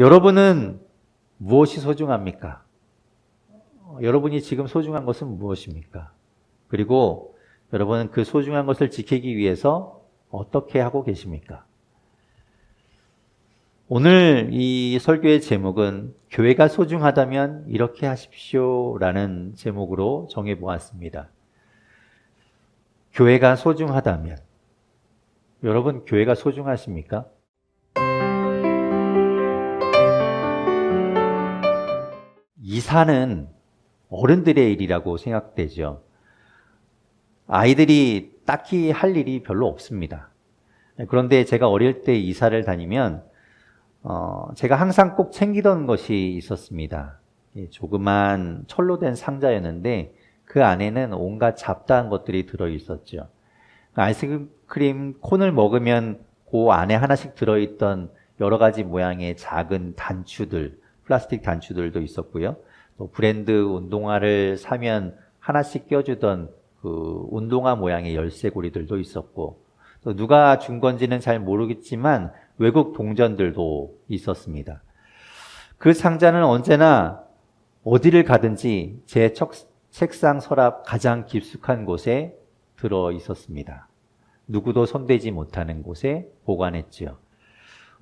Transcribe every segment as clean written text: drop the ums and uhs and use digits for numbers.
여러분은 무엇이 소중합니까? 여러분이 지금 소중한 것은 무엇입니까? 그리고 여러분은 그 소중한 것을 지키기 위해서 어떻게 하고 계십니까? 오늘 이 설교의 제목은 교회가 소중하다면 이렇게 하십시오 라는 제목으로 정해보았습니다. 교회가 소중하다면, 여러분 교회가 소중하십니까? 이사는 어른들의 일이라고 생각되죠. 아이들이 딱히 할 일이 별로 없습니다. 그런데 제가 어릴 때 이사를 다니면 제가 항상 꼭 챙기던 것이 있었습니다. 조그만 철로 된 상자였는데 그 안에는 온갖 잡다한 것들이 들어있었죠. 아이스크림 콘을 먹으면 그 안에 하나씩 들어있던 여러 가지 모양의 작은 단추들, 플라스틱 단추들도 있었고요. 또 브랜드 운동화를 사면 하나씩 껴주던 그 운동화 모양의 열쇠고리들도 있었고, 또 누가 준 건지는 잘 모르겠지만 외국 동전들도 있었습니다. 그 상자는 언제나 어디를 가든지 제 책상 서랍 가장 깊숙한 곳에 들어 있었습니다. 누구도 손대지 못하는 곳에 보관했지요.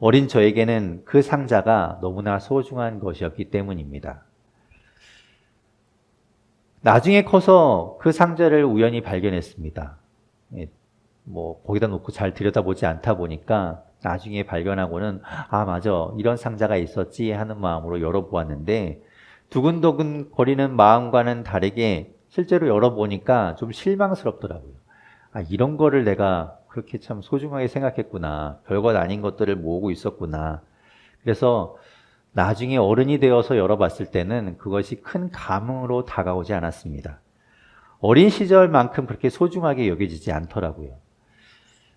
어린 저에게는 그 상자가 너무나 소중한 것이었기 때문입니다. 나중에 커서 그 상자를 우연히 발견했습니다. 거기다 놓고 잘 들여다보지 않다 보니까 나중에 발견하고는 맞아, 이런 상자가 있었지 하는 마음으로 열어보았는데 두근두근 거리는 마음과는 다르게 실제로 열어보니까 좀 실망스럽더라고요. 이런 거를 내가 그렇게 참 소중하게 생각했구나. 별것 아닌 것들을 모으고 있었구나. 그래서 나중에 어른이 되어서 열어봤을 때는 그것이 큰 감흥으로 다가오지 않았습니다. 어린 시절만큼 그렇게 소중하게 여겨지지 않더라고요.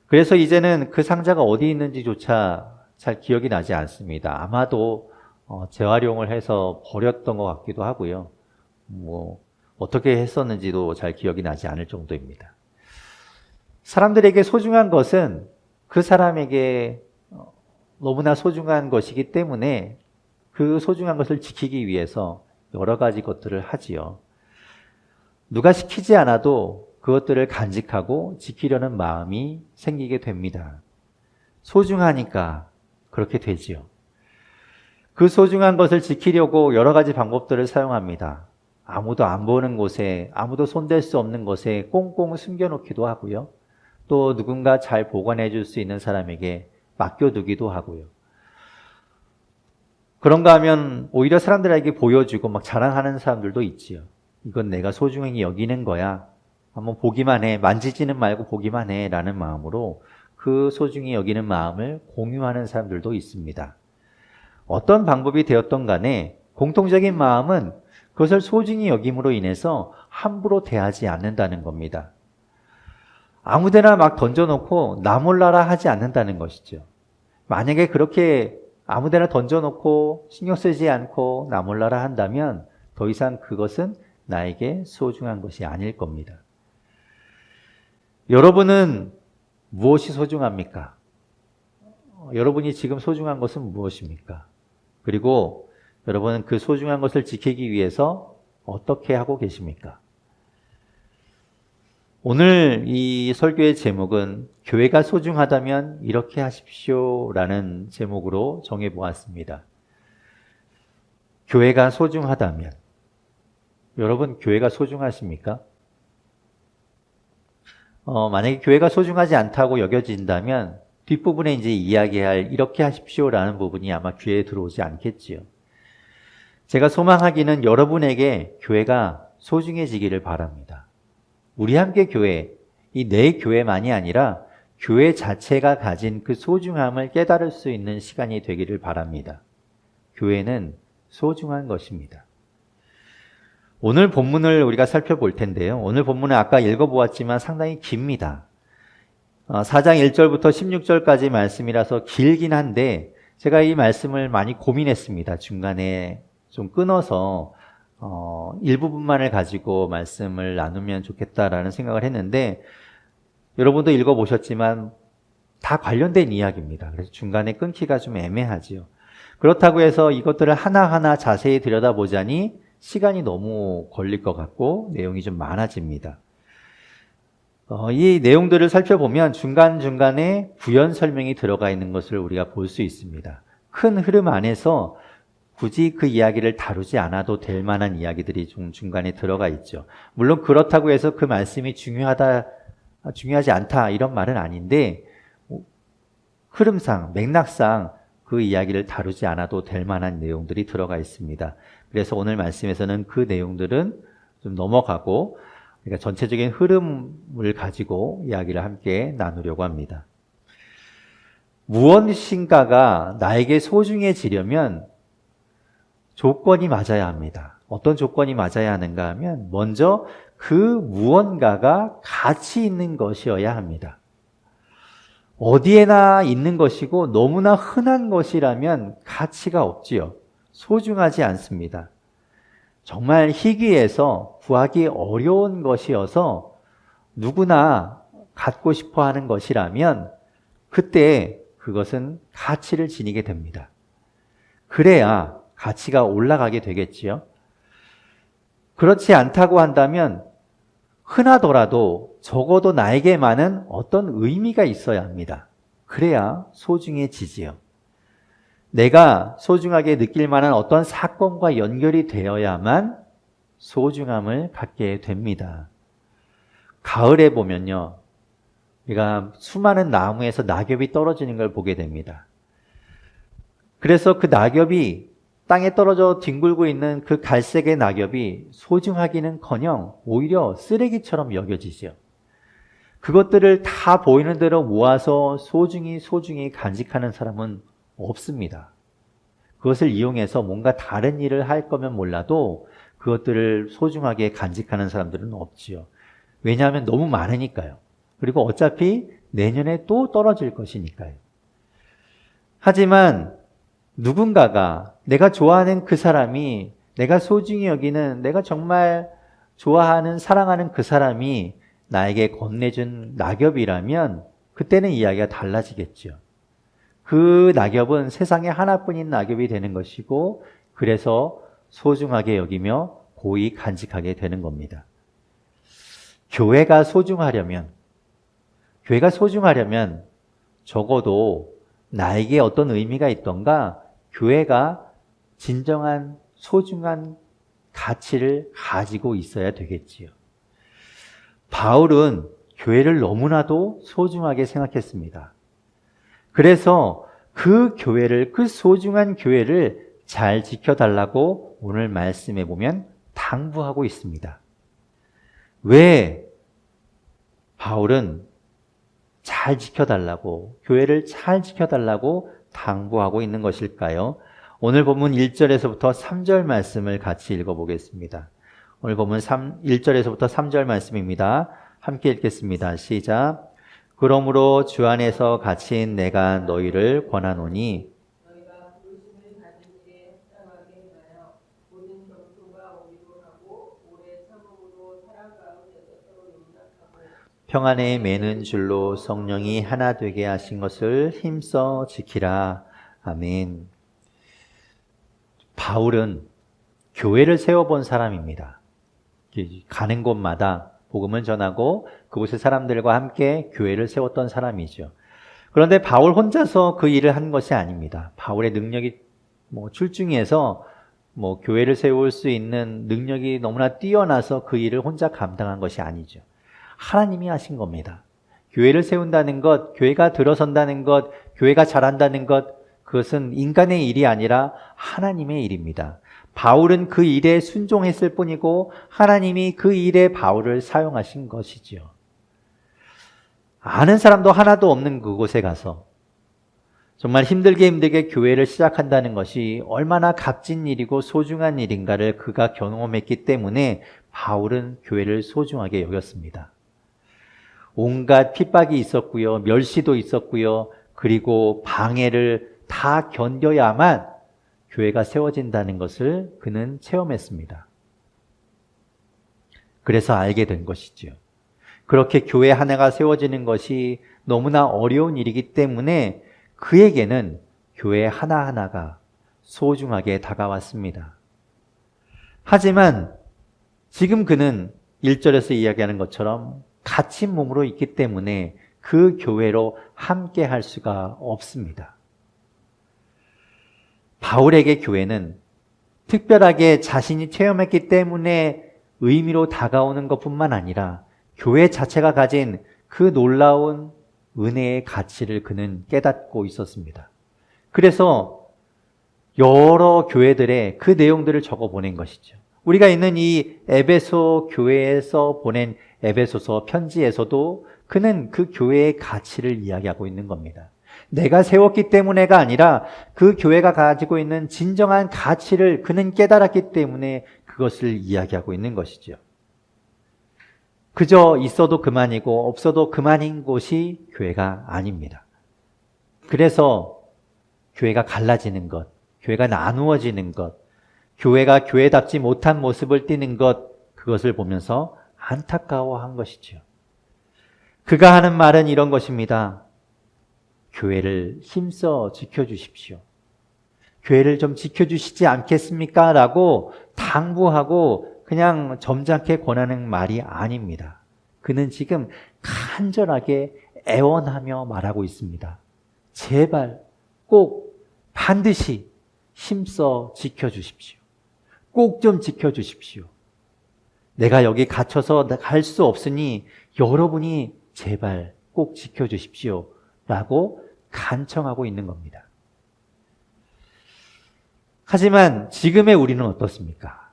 그래서 이제는 그 상자가 어디 있는지조차 잘 기억이 나지 않습니다. 아마도 재활용을 해서 버렸던 것 같기도 하고요. 어떻게 했었는지도 잘 기억이 나지 않을 정도입니다. 사람들에게 소중한 것은 그 사람에게 너무나 소중한 것이기 때문에 그 소중한 것을 지키기 위해서 여러 가지 것들을 하지요. 누가 시키지 않아도 그것들을 간직하고 지키려는 마음이 생기게 됩니다. 소중하니까 그렇게 되지요. 그 소중한 것을 지키려고 여러 가지 방법들을 사용합니다. 아무도 안 보는 곳에, 아무도 손댈 수 없는 곳에 꽁꽁 숨겨놓기도 하고요. 또 누군가 잘 보관해 줄 수 있는 사람에게 맡겨두기도 하고요. 그런가 하면 오히려 사람들에게 보여주고 막 자랑하는 사람들도 있지요. 이건 내가 소중히 여기는 거야. 한번 보기만 해. 만지지는 말고 보기만 해. 라는 마음으로 그 소중히 여기는 마음을 공유하는 사람들도 있습니다. 어떤 방법이 되었던 간에 공통적인 마음은 그것을 소중히 여김으로 인해서 함부로 대하지 않는다는 겁니다. 아무데나 막 던져놓고 나 몰라라 하지 않는다는 것이죠. 만약에 그렇게 아무데나 던져놓고 신경 쓰지 않고 나 몰라라 한다면 더 이상 그것은 나에게 소중한 것이 아닐 겁니다. 여러분은 무엇이 소중합니까? 여러분이 지금 소중한 것은 무엇입니까? 그리고 여러분은 그 소중한 것을 지키기 위해서 어떻게 하고 계십니까? 오늘 이 설교의 제목은 교회가 소중하다면 이렇게 하십시오 라는 제목으로 정해보았습니다. 교회가 소중하다면, 여러분 교회가 소중하십니까? 만약에 교회가 소중하지 않다고 여겨진다면 뒷부분에 이제 이야기할 이렇게 하십시오 라는 부분이 아마 귀에 들어오지 않겠지요. 제가 소망하기는 여러분에게 교회가 소중해지기를 바랍니다. 우리 함께 교회, 이 내 교회만이 아니라 교회 자체가 가진 그 소중함을 깨달을 수 있는 시간이 되기를 바랍니다. 교회는 소중한 것입니다. 오늘 본문을 우리가 살펴볼 텐데요. 오늘 본문은 아까 읽어보았지만 상당히 깁니다. 4장 1절부터 16절까지 말씀이라서 길긴 한데 제가 이 말씀을 많이 고민했습니다. 중간에 좀 끊어서 일부분만을 가지고 말씀을 나누면 좋겠다라는 생각을 했는데 여러분도 읽어보셨지만 다 관련된 이야기입니다. 그래서 중간에 끊기가 좀 애매하지요. 그렇다고 해서 이것들을 하나하나 자세히 들여다보자니 시간이 너무 걸릴 것 같고 내용이 좀 많아집니다. 이 내용들을 살펴보면 중간중간에 부연 설명이 들어가 있는 것을 우리가 볼 수 있습니다. 큰 흐름 안에서 굳이 그 이야기를 다루지 않아도 될 만한 이야기들이 좀 중간에 들어가 있죠. 물론 그렇다고 해서 그 말씀이 중요하지 않다 이런 말은 아닌데 흐름상, 맥락상 그 이야기를 다루지 않아도 될 만한 내용들이 들어가 있습니다. 그래서 오늘 말씀에서는 그 내용들은 좀 넘어가고 그러니까 전체적인 흐름을 가지고 이야기를 함께 나누려고 합니다. 무엇인가가 나에게 소중해지려면 조건이 맞아야 합니다. 어떤 조건이 맞아야 하는가 하면 먼저 그 무언가가 가치 있는 것이어야 합니다. 어디에나 있는 것이고 너무나 흔한 것이라면 가치가 없지요. 소중하지 않습니다. 정말 희귀해서 구하기 어려운 것이어서 누구나 갖고 싶어 하는 것이라면 그때 그것은 가치를 지니게 됩니다. 그래야 가치가 올라가게 되겠지요. 그렇지 않다고 한다면 흔하더라도 적어도 나에게만은 어떤 의미가 있어야 합니다. 그래야 소중해지지요. 내가 소중하게 느낄 만한 어떤 사건과 연결이 되어야만 소중함을 갖게 됩니다. 가을에 보면요, 우리가 수많은 나무에서 낙엽이 떨어지는 걸 보게 됩니다. 그래서 그 낙엽이 땅에 떨어져 뒹굴고 있는 그 갈색의 낙엽이 소중하기는커녕 오히려 쓰레기처럼 여겨지죠. 그것들을 다 보이는 대로 모아서 소중히 간직하는 사람은 없습니다. 그것을 이용해서 뭔가 다른 일을 할 거면 몰라도 그것들을 소중하게 간직하는 사람들은 없지요. 왜냐하면 너무 많으니까요. 그리고 어차피 내년에 또 떨어질 것이니까요. 하지만 누군가가 내가 좋아하는 그 사람이 내가 소중히 여기는 내가 정말 좋아하는 사랑하는 그 사람이 나에게 건네준 낙엽이라면 그때는 이야기가 달라지겠죠. 그 낙엽은 세상에 하나뿐인 낙엽이 되는 것이고 그래서 소중하게 여기며 고이 간직하게 되는 겁니다. 교회가 소중하려면 적어도 나에게 어떤 의미가 있던가 교회가 진정한 소중한 가치를 가지고 있어야 되겠지요. 바울은 교회를 너무나도 소중하게 생각했습니다. 그래서 그 소중한 교회를 잘 지켜달라고 오늘 말씀해 보면 당부하고 있습니다. 왜 바울은 잘 지켜달라고, 교회를 잘 지켜달라고 당부하고 있는 것일까요? 오늘 본문 1절에서부터 3절 말씀을 같이 읽어보겠습니다. 오늘 본문 1절에서부터 3절 말씀입니다. 함께 읽겠습니다. 시작. 그러므로 주 안에서 갇힌 내가 너희를 권하노니 너희가 부르심을 받은 일에 합당하게 행하여 모든 겸손과 오리로 하고 오래 참음으로 사랑 가운데서 서로 용납하고 평안에 매는 줄로 성령이 하나 되게 하신 것을 힘써 지키라. 아멘. 바울은 교회를 세워본 사람입니다. 가는 곳마다 복음을 전하고 그곳의 사람들과 함께 교회를 세웠던 사람이죠. 그런데 바울 혼자서 그 일을 한 것이 아닙니다. 바울의 능력이 출중해서 교회를 세울 수 있는 능력이 너무나 뛰어나서 그 일을 혼자 감당한 것이 아니죠. 하나님이 하신 겁니다. 교회를 세운다는 것, 교회가 들어선다는 것, 교회가 자란다는 것, 그것은 인간의 일이 아니라 하나님의 일입니다. 바울은 그 일에 순종했을 뿐이고 하나님이 그 일에 바울을 사용하신 것이지요. 아는 사람도 하나도 없는 그곳에 가서 정말 힘들게 교회를 시작한다는 것이 얼마나 값진 일이고 소중한 일인가를 그가 경험했기 때문에 바울은 교회를 소중하게 여겼습니다. 온갖 핍박이 있었고요, 멸시도 있었고요, 그리고 방해를 다 견뎌야만 교회가 세워진다는 것을 그는 체험했습니다. 그래서 알게 된 것이지요. 그렇게 교회 하나가 세워지는 것이 너무나 어려운 일이기 때문에 그에게는 교회 하나하나가 소중하게 다가왔습니다. 하지만 지금 그는 1절에서 이야기하는 것처럼 갇힌 몸으로 있기 때문에 그 교회로 함께 할 수가 없습니다. 바울에게 교회는 특별하게 자신이 체험했기 때문에 의미로 다가오는 것뿐만 아니라 교회 자체가 가진 그 놀라운 은혜의 가치를 그는 깨닫고 있었습니다. 그래서 여러 교회들의 그 내용들을 적어 보낸 것이죠. 우리가 있는 이 에베소 교회에서 보낸 에베소서 편지에서도 그는 그 교회의 가치를 이야기하고 있는 겁니다. 내가 세웠기 때문에가 아니라 그 교회가 가지고 있는 진정한 가치를 그는 깨달았기 때문에 그것을 이야기하고 있는 것이죠. 그저 있어도 그만이고 없어도 그만인 곳이 교회가 아닙니다. 그래서 교회가 갈라지는 것, 교회가 나누어지는 것, 교회가 교회답지 못한 모습을 띠는 것, 그것을 보면서 안타까워한 것이죠. 그가 하는 말은 이런 것입니다. 교회를 힘써 지켜주십시오. 교회를 좀 지켜주시지 않겠습니까? 라고 당부하고 그냥 점잖게 권하는 말이 아닙니다. 그는 지금 간절하게 애원하며 말하고 있습니다. 제발 꼭 반드시 힘써 지켜주십시오. 꼭 좀 지켜주십시오. 내가 여기 갇혀서 갈 수 없으니 여러분이 제발 꼭 지켜주십시오. 라고 간청하고 있는 겁니다. 하지만 지금의 우리는 어떻습니까?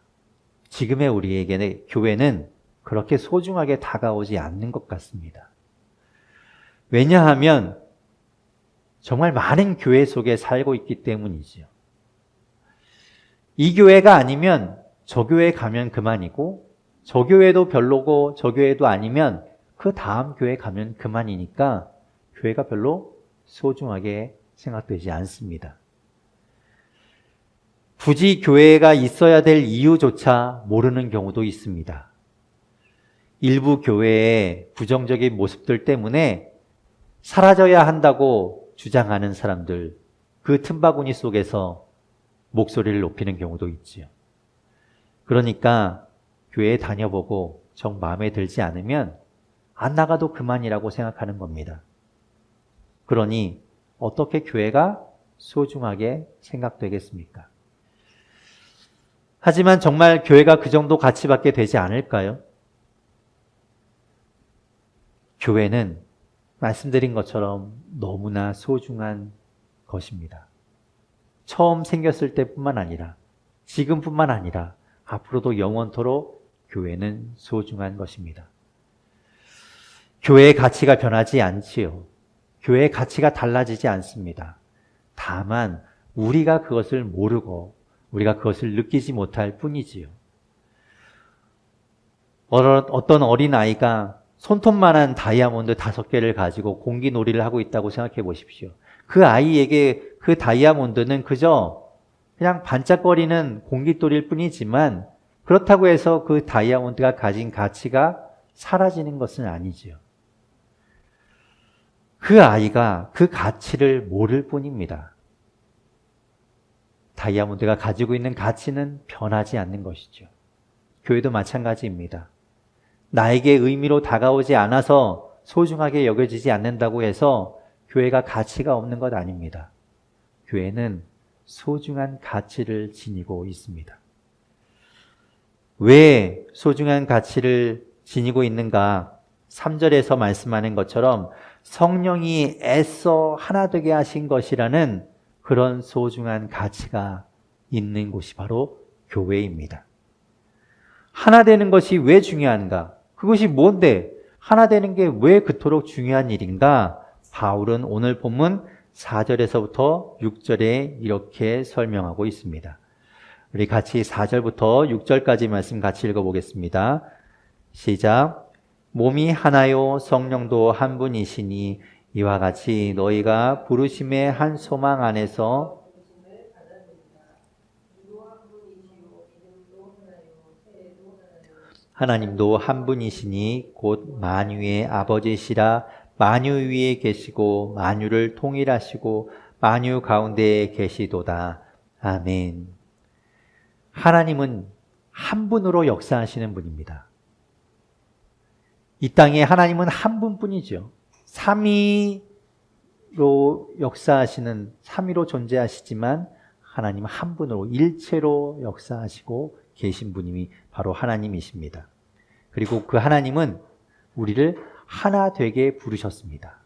지금의 우리에게는 교회는 그렇게 소중하게 다가오지 않는 것 같습니다. 왜냐하면 정말 많은 교회 속에 살고 있기 때문이지요. 이 교회가 아니면 저 교회 가면 그만이고 저 교회도 별로고 저 교회도 아니면 그 다음 교회 가면 그만이니까 교회가 별로 소중하게 생각되지 않습니다. 굳이 교회가 있어야 될 이유조차 모르는 경우도 있습니다. 일부 교회의 부정적인 모습들 때문에 사라져야 한다고 주장하는 사람들, 그 틈바구니 속에서 목소리를 높이는 경우도 있지요. 그러니까 교회에 다녀보고 정 마음에 들지 않으면 안 나가도 그만이라고 생각하는 겁니다. 그러니 어떻게 교회가 소중하게 생각되겠습니까? 하지만 정말 교회가 그 정도 가치밖에 되지 않을까요? 교회는 말씀드린 것처럼 너무나 소중한 것입니다. 처음 생겼을 때뿐만 아니라 지금뿐만 아니라 앞으로도 영원토록 교회는 소중한 것입니다. 교회의 가치가 변하지 않지요. 교회의 가치가 달라지지 않습니다. 다만 우리가 그것을 모르고 우리가 그것을 느끼지 못할 뿐이지요. 어떤 어린아이가 손톱만한 다이아몬드 5개를 가지고 공기놀이를 하고 있다고 생각해 보십시오. 그 아이에게 그 다이아몬드는 그저 그냥 반짝거리는 공깃돌일 뿐이지만 그렇다고 해서 그 다이아몬드가 가진 가치가 사라지는 것은 아니지요. 그 아이가 그 가치를 모를 뿐입니다. 다이아몬드가 가지고 있는 가치는 변하지 않는 것이죠. 교회도 마찬가지입니다. 나에게 의미로 다가오지 않아서 소중하게 여겨지지 않는다고 해서 교회가 가치가 없는 것 아닙니다. 교회는 소중한 가치를 지니고 있습니다. 왜 소중한 가치를 지니고 있는가? 3절에서 말씀하는 것처럼 성령이 애써 하나 되게 하신 것이라는 그런 소중한 가치가 있는 곳이 바로 교회입니다. 하나 되는 것이 왜 중요한가? 그것이 뭔데? 하나 되는 게 왜 그토록 중요한 일인가? 바울은 오늘 본문 4절에서부터 6절에 이렇게 설명하고 있습니다. 우리 같이 4절부터 6절까지 말씀 같이 읽어보겠습니다. 시작. 몸이 하나요 성령도 한 분이시니 이와 같이 너희가 부르심의 한 소망 안에서 하나님도 한 분이시니 곧 만유의 아버지시라. 만유 위에 계시고 만유를 통일하시고 만유 가운데에 계시도다. 아멘. 하나님은 한 분으로 역사하시는 분입니다. 이 땅에 하나님은 한 분뿐이죠. 삼위로 역사하시는, 삼위로 존재하시지만 하나님 한 분으로 일체로 역사하시고 계신 분이 바로 하나님이십니다. 그리고 그 하나님은 우리를 하나 되게 부르셨습니다.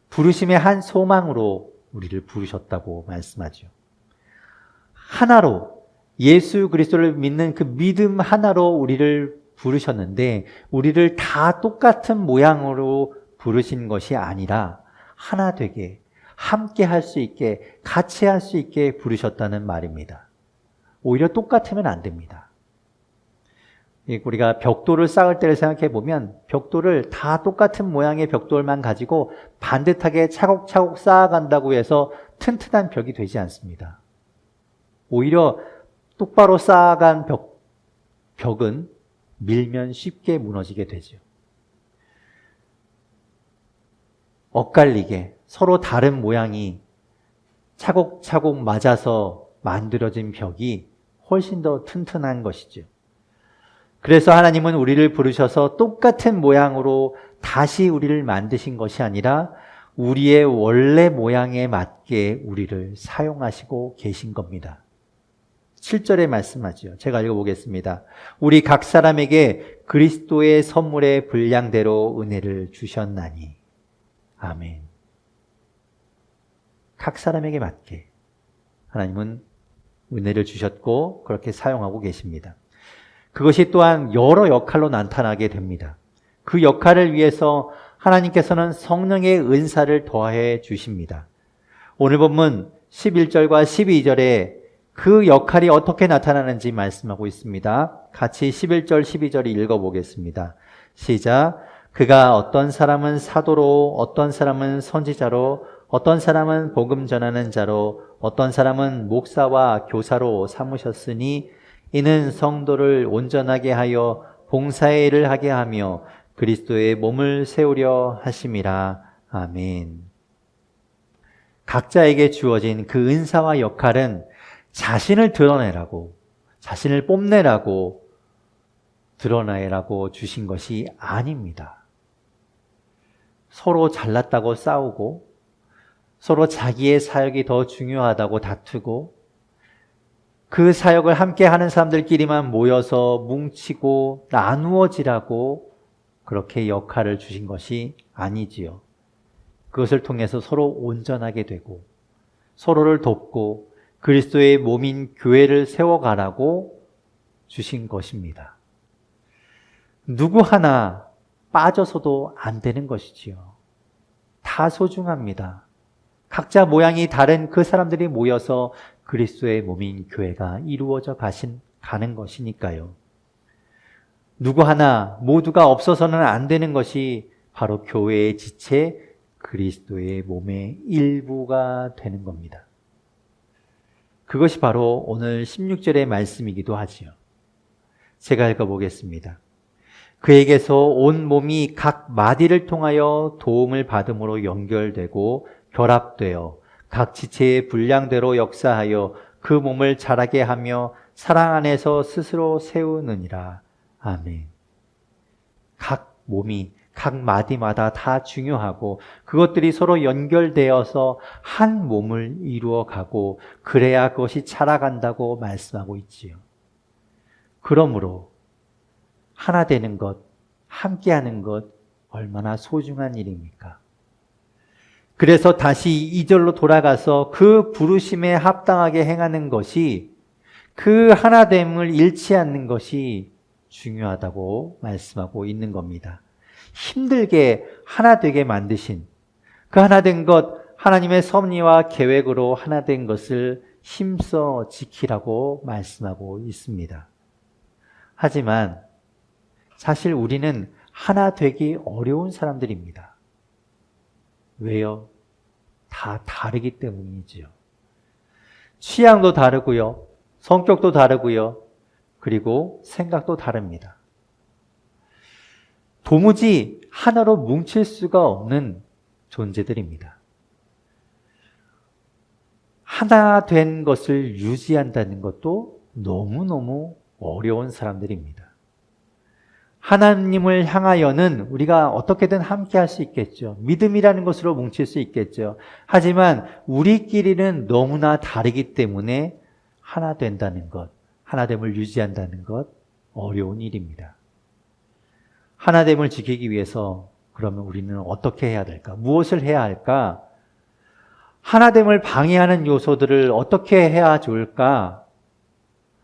부르심의 한 소망으로 우리를 부르셨다고 말씀하죠. 하나로, 예수 그리스도를 믿는 그 믿음 하나로 우리를 부르셨는데 우리를 다 똑같은 모양으로 부르신 것이 아니라 하나 되게, 함께 할 수 있게, 같이 할 수 있게 부르셨다는 말입니다. 오히려 똑같으면 안 됩니다. 우리가 벽돌을 쌓을 때를 생각해 보면 벽돌을 다 똑같은 모양의 벽돌만 가지고 반듯하게 차곡차곡 쌓아간다고 해서 튼튼한 벽이 되지 않습니다. 오히려 똑바로 쌓아간 벽은 밀면 쉽게 무너지게 되죠. 엇갈리게 서로 다른 모양이 차곡차곡 맞아서 만들어진 벽이 훨씬 더 튼튼한 것이죠. 그래서 하나님은 우리를 부르셔서 똑같은 모양으로 다시 우리를 만드신 것이 아니라 우리의 원래 모양에 맞게 우리를 사용하시고 계신 겁니다. 7절에 말씀하죠. 제가 읽어보겠습니다. 우리 각 사람에게 그리스도의 선물의 분량대로 은혜를 주셨나니. 아멘. 각 사람에게 맞게 하나님은 은혜를 주셨고 그렇게 사용하고 계십니다. 그것이 또한 여러 역할로 나타나게 됩니다. 그 역할을 위해서 하나님께서는 성령의 은사를 더해 주십니다. 오늘 본문 11절과 12절에 그 역할이 어떻게 나타나는지 말씀하고 있습니다. 같이 11절, 12절 읽어보겠습니다. 시작. 그가 어떤 사람은 사도로, 어떤 사람은 선지자로, 어떤 사람은 복음 전하는 자로, 어떤 사람은 목사와 교사로 삼으셨으니 이는 성도를 온전하게 하여 봉사의 일을 하게 하며 그리스도의 몸을 세우려 하심이라. 아멘. 각자에게 주어진 그 은사와 역할은 자신을 드러내라고, 자신을 뽐내라고, 드러내라고 주신 것이 아닙니다. 서로 잘났다고 싸우고, 서로 자기의 사역이 더 중요하다고 다투고, 그 사역을 함께 하는 사람들끼리만 모여서 뭉치고 나누어지라고 그렇게 역할을 주신 것이 아니지요. 그것을 통해서 서로 온전하게 되고, 서로를 돕고, 그리스도의 몸인 교회를 세워가라고 주신 것입니다. 누구 하나 빠져서도 안 되는 것이지요. 다 소중합니다. 각자 모양이 다른 그 사람들이 모여서 그리스도의 몸인 교회가 이루어져 가는 것이니까요. 누구 하나 모두가 없어서는 안 되는 것이 바로 교회의 지체 그리스도의 몸의 일부가 되는 겁니다. 그것이 바로 오늘 16절의 말씀이기도 하지요. 제가 읽어보겠습니다. 그에게서 온 몸이 각 마디를 통하여 도움을 받음으로 연결되고 결합되어 각 지체의 분량대로 역사하여 그 몸을 자라게 하며 사랑 안에서 스스로 세우느니라. 아멘. 각 몸이 각 마디마다 다 중요하고 그것들이 서로 연결되어서 한 몸을 이루어가고 그래야 그것이 자라간다고 말씀하고 있지요. 그러므로 하나 되는 것, 함께하는 것 얼마나 소중한 일입니까? 그래서 다시 2절로 돌아가서 그 부르심에 합당하게 행하는 것이 그 하나됨을 잃지 않는 것이 중요하다고 말씀하고 있는 겁니다. 힘들게 하나 되게 만드신 그 하나 된 것, 하나님의 섭리와 계획으로 하나 된 것을 힘써 지키라고 말씀하고 있습니다. 하지만 사실 우리는 하나 되기 어려운 사람들입니다. 왜요? 다 다르기 때문이지요. 취향도 다르고요. 성격도 다르고요. 그리고 생각도 다릅니다. 도무지 하나로 뭉칠 수가 없는 존재들입니다. 하나 된 것을 유지한다는 것도 너무너무 어려운 사람들입니다. 하나님을 향하여는 우리가 어떻게든 함께 할 수 있겠죠. 믿음이라는 것으로 뭉칠 수 있겠죠. 하지만 우리끼리는 너무나 다르기 때문에 하나 된다는 것, 하나됨을 유지한다는 것, 어려운 일입니다. 하나됨을 지키기 위해서 그러면 우리는 어떻게 해야 될까? 무엇을 해야 할까? 하나됨을 방해하는 요소들을 어떻게 해야 좋을까?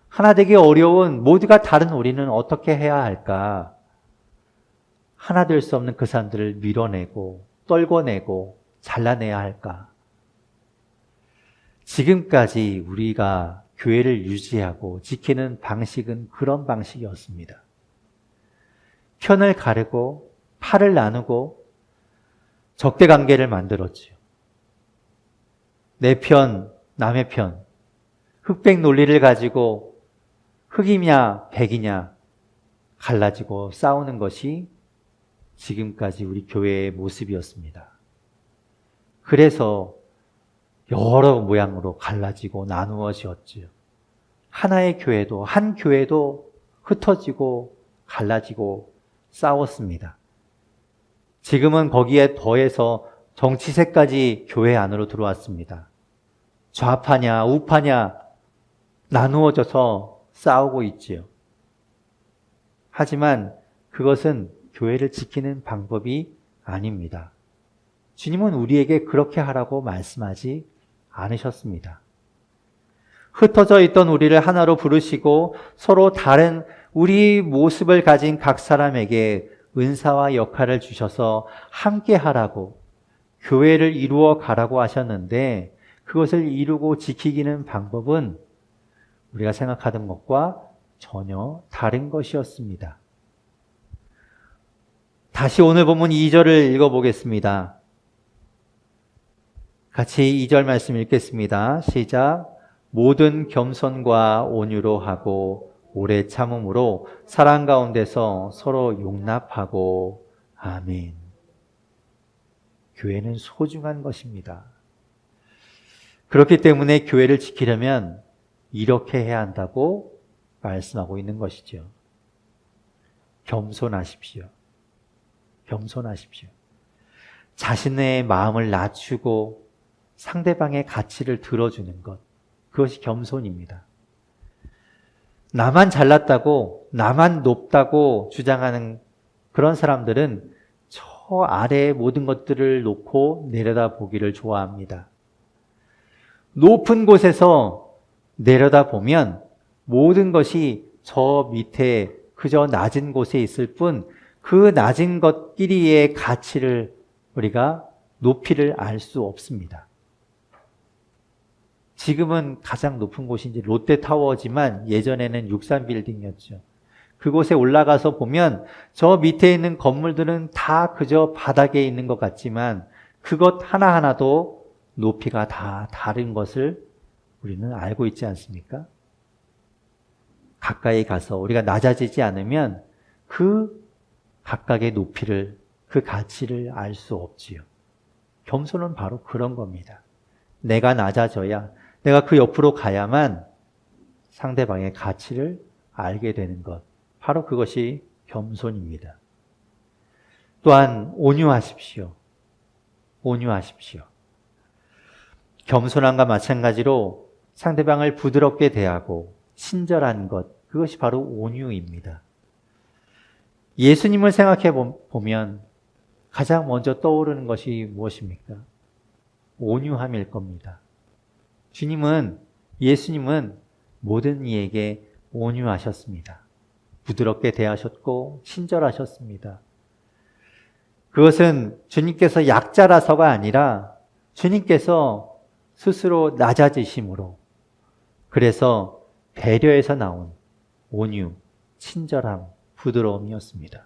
하나 되기 어려운 모두가 다른 우리는 어떻게 해야 할까? 하나 될 수 없는 그 사람들을 밀어내고 떨궈내고 잘라내야 할까? 지금까지 우리가 교회를 유지하고 지키는 방식은 그런 방식이었습니다. 편을 가르고 팔을 나누고 적대관계를 만들었지요. 내 편, 남의 편, 흑백 논리를 가지고 흑이냐 백이냐 갈라지고 싸우는 것이 지금까지 우리 교회의 모습이었습니다. 그래서 여러 모양으로 갈라지고 나누어지었지요. 하나의 교회도 한 교회도 흩어지고 갈라지고 싸웠습니다. 지금은 거기에 더해서 정치색까지 교회 안으로 들어왔습니다. 좌파냐 우파냐 나누어져서 싸우고 있지요. 하지만 그것은 교회를 지키는 방법이 아닙니다. 주님은 우리에게 그렇게 하라고 말씀하지 않으셨습니다. 흩어져 있던 우리를 하나로 부르시고 서로 다른 우리 모습을 가진 각 사람에게 은사와 역할을 주셔서 함께 하라고 교회를 이루어 가라고 하셨는데 그것을 이루고 지키기는 방법은 우리가 생각하던 것과 전혀 다른 것이었습니다. 다시 오늘 본문 2절을 읽어보겠습니다. 같이 2절 말씀 읽겠습니다. 시작. 모든 겸손과 온유로 하고 오래 참음으로 사랑 가운데서 서로 용납하고 아멘. 교회는 소중한 것입니다. 그렇기 때문에 교회를 지키려면 이렇게 해야 한다고 말씀하고 있는 것이죠. 겸손하십시오. 겸손하십시오. 자신의 마음을 낮추고 상대방의 가치를 들어주는 것. 그것이 겸손입니다. 나만 잘났다고, 나만 높다고 주장하는 그런 사람들은 저 아래의 모든 것들을 놓고 내려다보기를 좋아합니다. 높은 곳에서 내려다보면 모든 것이 저 밑에 그저 낮은 곳에 있을 뿐 그 낮은 것끼리의 가치를 우리가 높이를 알 수 없습니다. 지금은 가장 높은 곳이 이제 롯데타워지만 예전에는 63빌딩이었죠. 그곳에 올라가서 보면 저 밑에 있는 건물들은 다 그저 바닥에 있는 것 같지만 그것 하나하나도 높이가 다 다른 것을 우리는 알고 있지 않습니까? 가까이 가서 우리가 낮아지지 않으면 그 각각의 높이를, 그 가치를 알 수 없지요. 겸손은 바로 그런 겁니다. 내가 낮아져야, 내가 그 옆으로 가야만 상대방의 가치를 알게 되는 것. 바로 그것이 겸손입니다. 또한 온유하십시오. 온유하십시오. 겸손함과 마찬가지로 상대방을 부드럽게 대하고 친절한 것, 그것이 바로 온유입니다. 예수님을 생각해 보면 가장 먼저 떠오르는 것이 무엇입니까? 온유함일 겁니다. 예수님은 모든 이에게 온유하셨습니다. 부드럽게 대하셨고 친절하셨습니다. 그것은 주님께서 약자라서가 아니라 주님께서 스스로 낮아지심으로, 그래서 배려에서 나온 온유, 친절함, 부드러움이었습니다.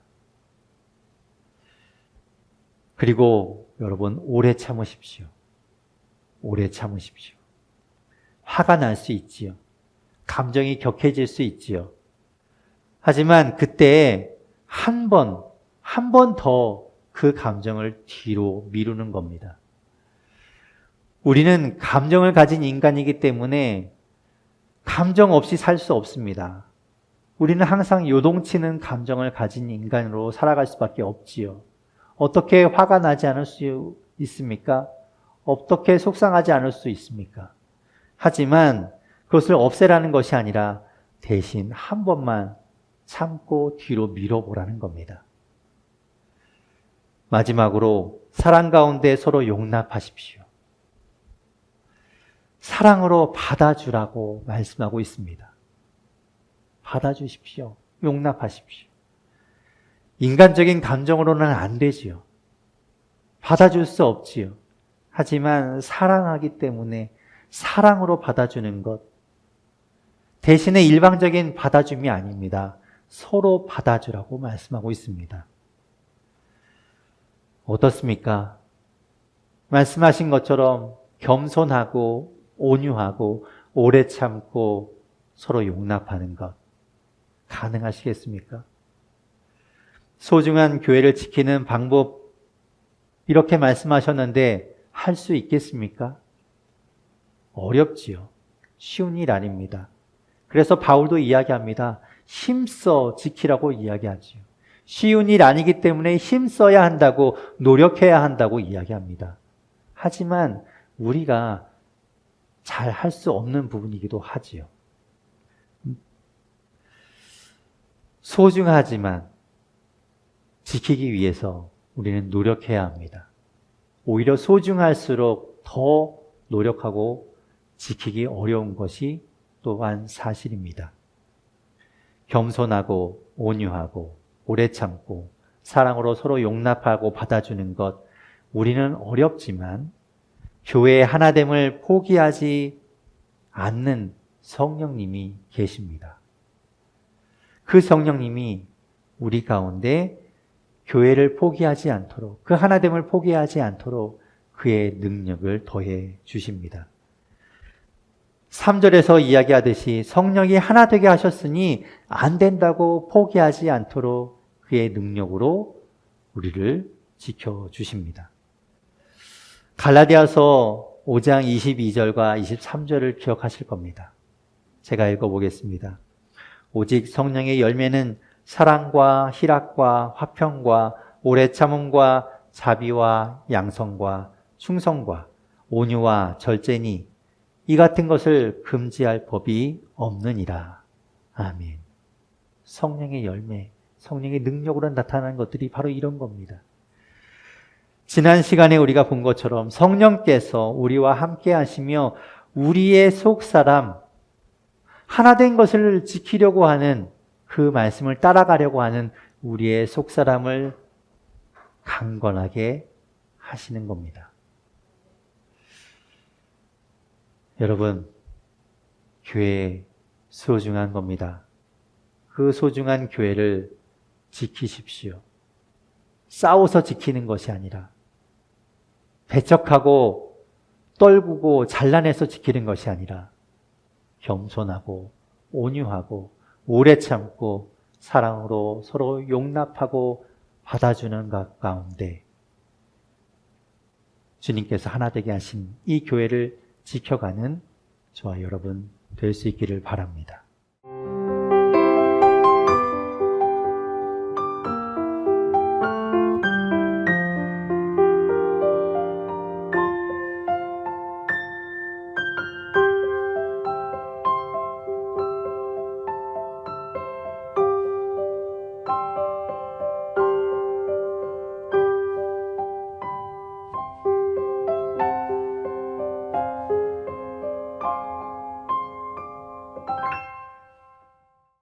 그리고 여러분, 오래 참으십시오. 오래 참으십시오. 화가 날 수 있지요. 감정이 격해질 수 있지요. 하지만 그때 한 번 더 그 감정을 뒤로 미루는 겁니다. 우리는 감정을 가진 인간이기 때문에 감정 없이 살 수 없습니다. 우리는 항상 요동치는 감정을 가진 인간으로 살아갈 수밖에 없지요. 어떻게 화가 나지 않을 수 있습니까? 어떻게 속상하지 않을 수 있습니까? 하지만 그것을 없애라는 것이 아니라 대신 한 번만 참고 뒤로 밀어보라는 겁니다. 마지막으로 사랑 가운데 서로 용납하십시오. 사랑으로 받아주라고 말씀하고 있습니다. 받아주십시오. 용납하십시오. 인간적인 감정으로는 안 되지요. 받아줄 수 없지요. 하지만 사랑하기 때문에 사랑으로 받아주는 것, 대신에 일방적인 받아줌이 아닙니다. 서로 받아주라고 말씀하고 있습니다. 어떻습니까? 말씀하신 것처럼 겸손하고 온유하고 오래 참고 서로 용납하는 것 가능하시겠습니까? 소중한 교회를 지키는 방법 이렇게 말씀하셨는데 할 수 있겠습니까? 어렵지요. 쉬운 일 아닙니다. 그래서 바울도 이야기합니다. 힘써 지키라고 이야기하지요. 쉬운 일 아니기 때문에 힘써야 한다고 노력해야 한다고 이야기합니다. 하지만 우리가 잘 할 수 없는 부분이기도 하지요. 소중하지만 지키기 위해서 우리는 노력해야 합니다. 오히려 소중할수록 더 노력하고 지키기 어려운 것이 또한 사실입니다. 겸손하고 온유하고 오래 참고 사랑으로 서로 용납하고 받아주는 것, 우리는 어렵지만 교회의 하나됨을 포기하지 않는 성령님이 계십니다. 그 성령님이 우리 가운데 교회를 포기하지 않도록, 그 하나됨을 포기하지 않도록 그의 능력을 더해 주십니다. 3절에서 이야기하듯이 성령이 하나 되게 하셨으니 안 된다고 포기하지 않도록 그의 능력으로 우리를 지켜주십니다. 갈라디아서 5장 22절과 23절을 기억하실 겁니다. 제가 읽어보겠습니다. 오직 성령의 열매는 사랑과 희락과 화평과 오래 참음과 자비와 양성과 충성과 온유와 절제니 이 같은 것을 금지할 법이 없느니라. 아멘. 성령의 열매, 성령의 능력으로 나타나는 것들이 바로 이런 겁니다. 지난 시간에 우리가 본 것처럼 성령께서 우리와 함께 하시며 우리의 속사람, 하나된 것을 지키려고 하는 그 말씀을 따라가려고 하는 우리의 속사람을 강건하게 하시는 겁니다. 여러분, 교회 소중한 겁니다. 그 소중한 교회를 지키십시오. 싸워서 지키는 것이 아니라 배척하고 떨구고 잘라내서 지키는 것이 아니라 겸손하고 온유하고 오래 참고 사랑으로 서로 용납하고 받아주는 것 가운데 주님께서 하나 되게 하신 이 교회를 지켜가는 저와 여러분 될 수 있기를 바랍니다.